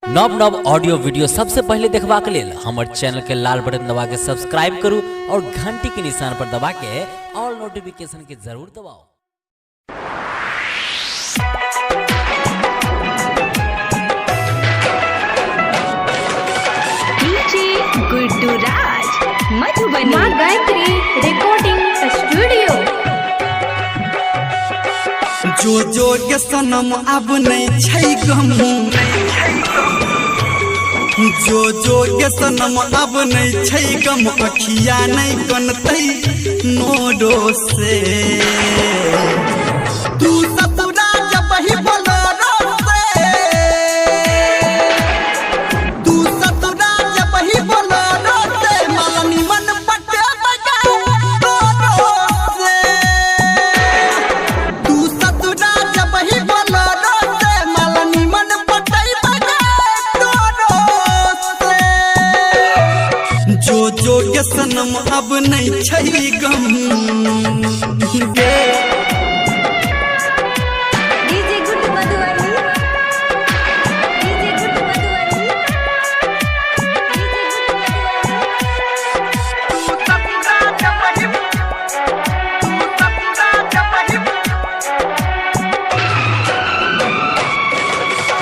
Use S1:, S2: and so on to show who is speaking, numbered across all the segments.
S1: नव नव audio video सबसे पहले देखबाक लेल हमर चैनल के लाल बटन दबा के सब्सक्राइब करू और घंटी के निशान पर दबा के ऑल नोटिफिकेशन के जरूर दबाओ।
S2: गुड्डू राज मधुबनी गायत्री रिकॉर्डिंग स्टूडियो।
S3: जो जो के सनम अब नहीं छै गम, जो जो के सनम अब नहीं छै गम, अखिया नहीं कनतै नोडो से। तू ससुरा जब ही बोलो से, तू ससुरा जब ही बोलो से, मालनी मन पटे बगा तोरो से। तू ससुरा जब ही बोलो से, मालनी मन पटे बगा तोरो से। जो जो के सनम अब नहीं छै गम गे।
S2: डीजे गुड्डू मधुबनी, डीजे गुड्डू मधुबनी,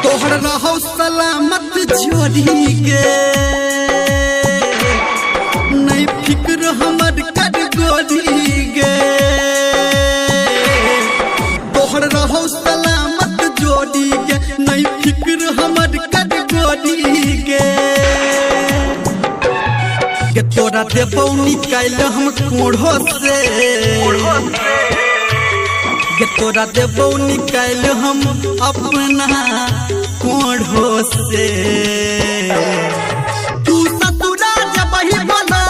S3: तोहर रहो सलामत जोड़ी गे, नहीं फिक्र हमर कर गोरी गे। तोहर रहो सलामत जोड़ी गे, नहीं फिक्र हमर कर गोरी गे। के तोरा देबौ निकाल हम कोढ़ो से, के तोरा देबौ निकाल हम अपना कोढ़ो से। तू ससुरा जब ही बोलो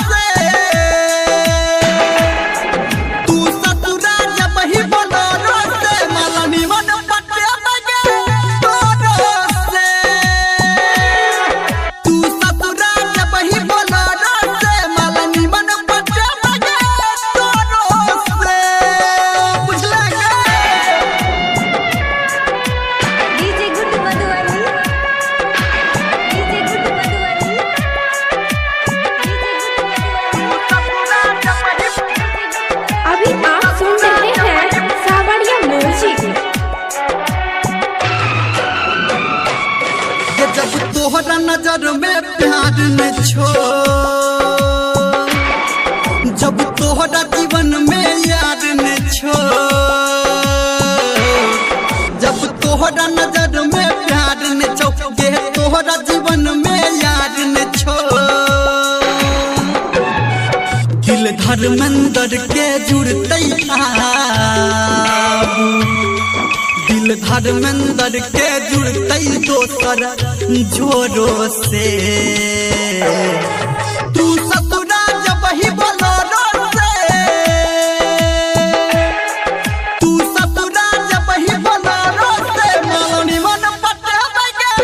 S3: से, तू ससुरा जब ही बोलो से, मालनी मन पटे बगे तोरो से। तू ससुरा जब ही बोलो से, मालनी मन पटे बगे तोरो से। बुझला गे?
S2: डीजे गुड्डू मधुबनी, डीजे गुड्डू मधुबनी, अभी आप सुन रहे हैं सावरिया म्यूजिक।
S3: ये जब तोहरा नजर में प्यार न छो, जब तोहरा जीवन में यार न छो, जब तोहरा नजर में प्यार न छो, ये तोहरा जीवन में यार न छो। दिल धर्मेंद्र के जुड़ते आबू, दिल धर्मेंद्र के जुड़ते दोसर जोरो से। तू ससुरा जब ही बोलो से, तू ससुरा जब ही बोलो से, मालनी मन पटे बगे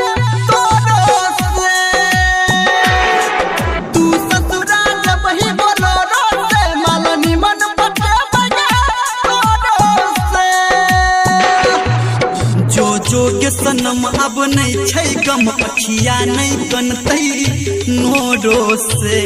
S3: तोरो से। तू ससुरा जब ही बोलो से, मालनी मन पटे बगे तोरो से। जो जो के सनम अब नहीं छै गम, अखिया नहीं कनतै नोरो से।